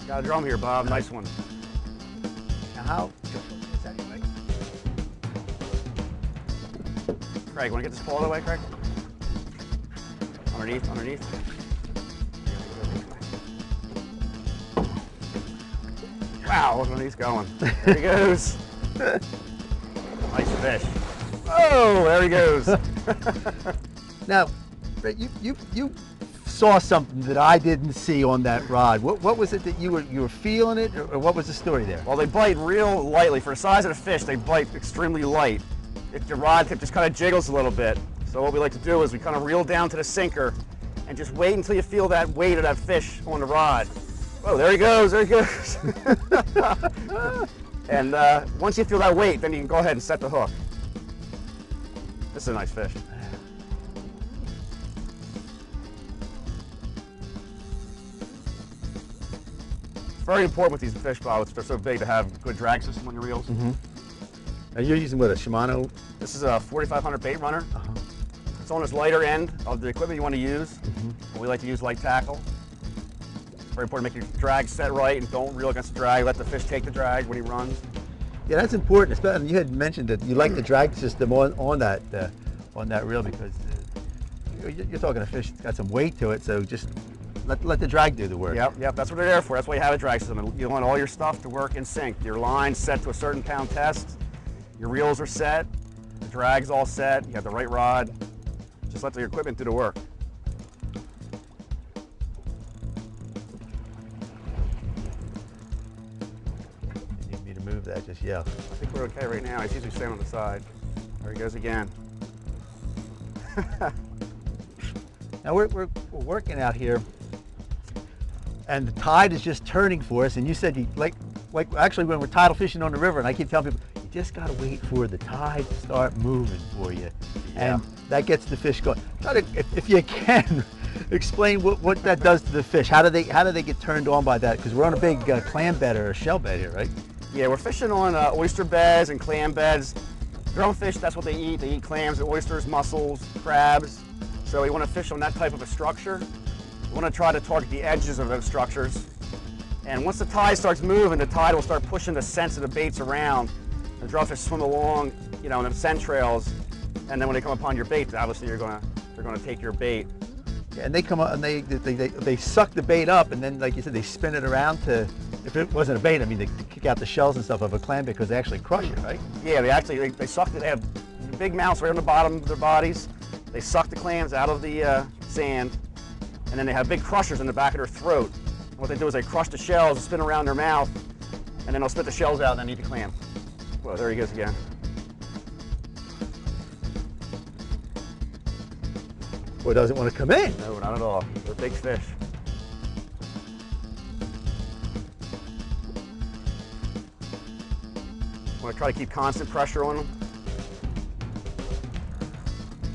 Got a drum here, Bob. Nice one. Now how? Is that right? Craig, want to get this pole out of the way, Craig? Underneath, underneath. Wow, look where he's going. There he goes. Nice fish. Oh, there he goes. Now, you saw something that I didn't see on that rod. What was it that you were feeling it, or what was the story there? Well, they bite real lightly. For the size of the fish, they bite extremely light. If the rod tip just kind of jiggles a little bit. So what we like to do is we kind of reel down to the sinker and just wait until you feel that weight of that fish on the rod. Oh, there he goes, there he goes. And once you feel that weight, then you can go ahead and set the hook. This is a nice fish. It's very important with these fish boats, they're so big, to have a good drag system on your reels. Mm-hmm. Now you're using what, a Shimano? This is a 4500 bait runner. It's on this lighter end of the equipment you want to use. Mm-hmm. We like to use light tackle. Very important to make your drag set right and don't reel against the drag. Let the fish take the drag when he runs. Yeah, that's important. Especially, you had mentioned that you like the drag system on that reel because you're talking a fish that's got some weight to it. So just let the drag do the work. Yep, that's what they're there for. That's why you have a drag system. You want all your stuff to work in sync. Your line's set to a certain pound test. Your reels are set. The drag's all set. You have the right rod. Just let the equipment do the work. Move that, just yell. I think we're okay right now. He's usually standing on the side. There he goes again. Now we're working out here, and the tide is just turning for us. And you said you like actually when we're tidal fishing on the river, and I keep telling people you just got to wait for the tide to start moving for you, and that gets the fish going. Try to, if you can, explain what that does to the fish. How do they get turned on by that? Because we're on a big clam bed or a shell bed here, right? Yeah, we're fishing on oyster beds and clam beds. Drumfish, that's what they eat. They eat clams, oysters, mussels, crabs. So we want to fish on that type of a structure. We want to try to target the edges of those structures. And once the tide starts moving, the tide will start pushing the scents of the baits around. The drumfish swim along, you know, in the scent trails. And then when they come upon your bait, obviously they're going to take your bait. Yeah, and they come up and they suck the bait up, and then, like you said, they spin it around to. If it wasn't a bait, I mean, they kick out the shells and stuff of a clam because they actually crush it, right? Yeah, they suck it. They have big mouths right on the bottom of their bodies. They suck the clams out of the sand, and then they have big crushers in the back of their throat. And what they do is they crush the shells, spin around their mouth, and then they'll spit the shells out and then eat the clam. Well, there he goes again. Boy, doesn't want to come in. No, not at all. They're big fish. Want to try to keep constant pressure on them.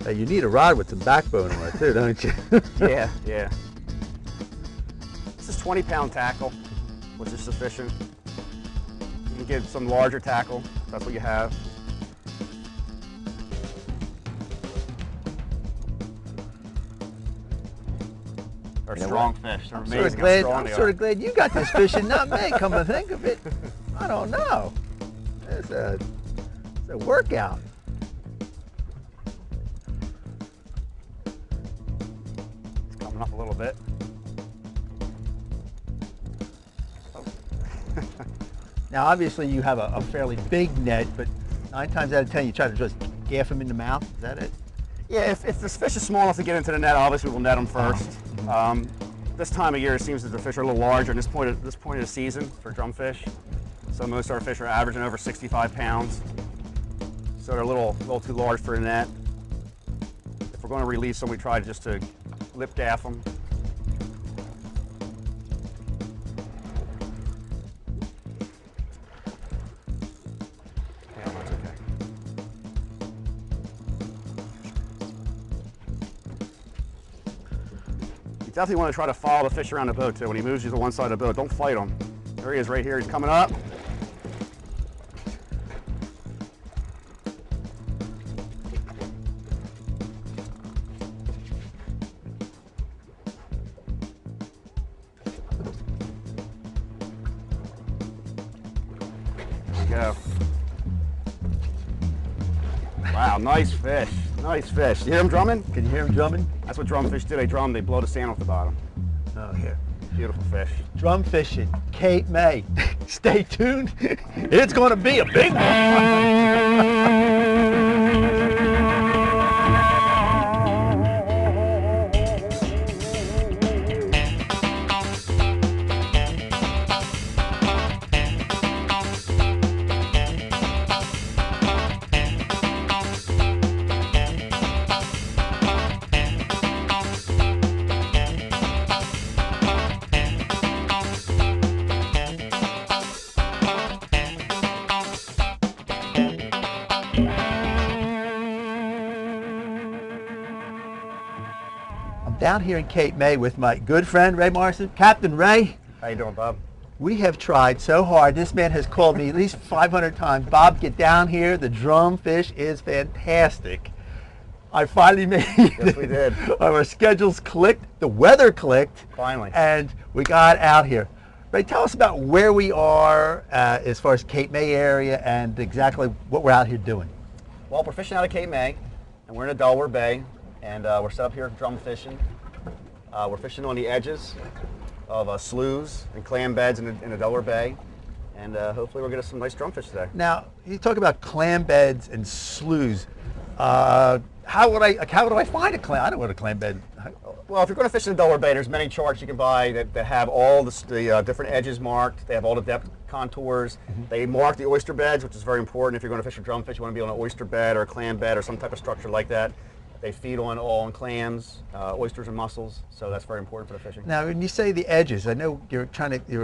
Hey, you need a rod with some backbone on it too, don't you? Yeah. This is 20-pound tackle, which is sufficient. You can get some larger tackle, if that's what you have. They're strong fish. They're amazing how strong they are. I'm sort of glad you got this fishing, not me, come to think of it. I don't know. It's a workout. It's coming up a little bit. Oh. Now, obviously, you have a fairly big net, but 9 times out of 10, you try to just gaff them in the mouth. Is that it? Yeah, if this fish is small enough to get into the net, obviously we'll net them first. This time of year, it seems that the fish are a little larger at this point of the season for drumfish. So most of our fish are averaging over 65 pounds. So they're a little too large for a net. If we're going to release them, we try just to lip gaff them. Yeah, that's okay. You definitely want to try to follow the fish around the boat too. When he moves you to one side of the boat, don't fight him. There he is right here, he's coming up. go. Wow, nice fish. Nice fish. You hear him drumming? Can you hear him drumming? That's what drumfish do. They drum, they blow the sand off the bottom. Oh, here. Beautiful fish. Drum fishing, Cape May. Stay tuned. It's going to be a big one. Down here in Cape May with my good friend Ray Morrison. Captain Ray. How you doing, Bob? We have tried so hard. This man has called me at least 500 times. Bob, get down here. The drum fish is fantastic. I finally made it. Yes, we did. Our schedules clicked. The weather clicked. Finally. And we got out here. Ray, tell us about where we are as far as Cape May area and exactly what we're out here doing. Well, we're fishing out of Cape May, and we're in a Delaware Bay, and we're set up here drum fishing. We're fishing on the edges of sloughs and clam beds in the Delaware Bay, and hopefully we'll get us some nice drumfish today. Now, you talk about clam beds and sloughs. How do I find a clam? I don't know what a clam bed. Well, if you're going to fish in the Delaware Bay, there's many charts you can buy that have all the different edges marked. They have all the depth contours. Mm-hmm. They mark the oyster beds, which is very important. If you're going to fish for drumfish, you want to be on an oyster bed or a clam bed or some type of structure like that. They feed on clams, oysters, and mussels, so that's very important for the fishing. Now, when you say the edges, I know you're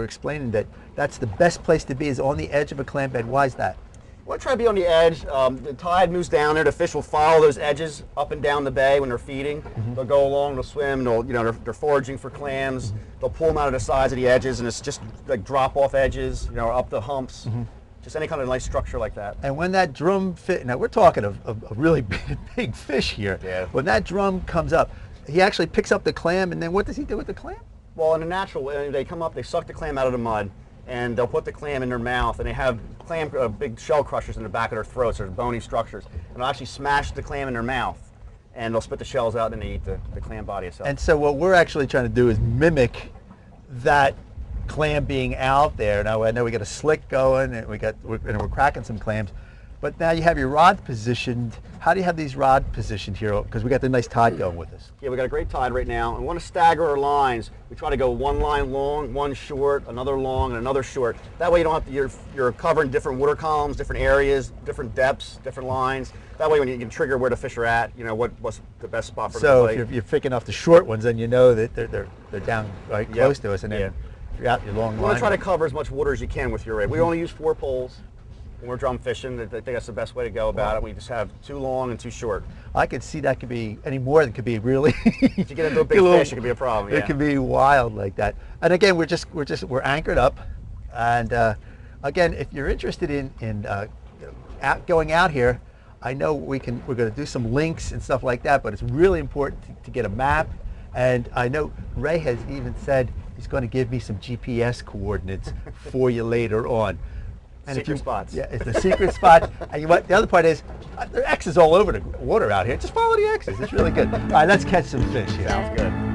explaining that that's the best place to be is on the edge of a clam bed. Why is that? We want to try to be on the edge. The tide moves down there. The fish will follow those edges up and down the bay when they're feeding. Mm-hmm. They'll go along, they'll swim, they're foraging for clams. Mm-hmm. They'll pull them out of the sides of the edges, and it's just like drop-off edges, up the humps. Mm-hmm. Just any kind of nice structure like that. And when that drum now we're talking of a really big fish here. Yeah. When that drum comes up, he actually picks up the clam, and then what does he do with the clam? Well, in the natural way, they come up, they suck the clam out of the mud, and they'll put the clam in their mouth, and they have big shell crushers in the back of their throats, there's bony structures, and they'll actually smash the clam in their mouth, and they'll spit the shells out, and they eat the clam body itself. And so what we're actually trying to do is mimic that clam being out there. Now I know we got a slick going, and we're cracking some clams, but now you have your rod positioned. How do you have these rods positioned here? Because we got the nice tide going with us. Yeah, we got a great tide right now, and we want to stagger our lines. We try to go one line long, one short, another long, and another short. That way you don't have to, you're covering different water columns, different areas, different depths, different lines. That way when you can trigger where the fish are at, what's the best spot for them to play. So if you're picking off the short ones, then you know that they're down right close to us, and then you're out your long line. You want to try to cover as much water as you can with your rig. We only use 4 poles when we're drum fishing. I think that's the best way to go about it. We just have 2 long and 2 short. I could see that could be any more than could be really. If you get into a big fish, it could be a problem. It could be wild like that. And again, we're anchored up. And again, if you're interested in going out here, I know we're going to do some links and stuff like that, but it's really important to get a map. And I know Ray has even said he's going to give me some GPS coordinates for you later on. And secret spots. Yeah, it's the secret spot. And the other part is, there are X's all over the water out here. Just follow the X's. It's really good. All right, let's catch some fish here. Sounds good.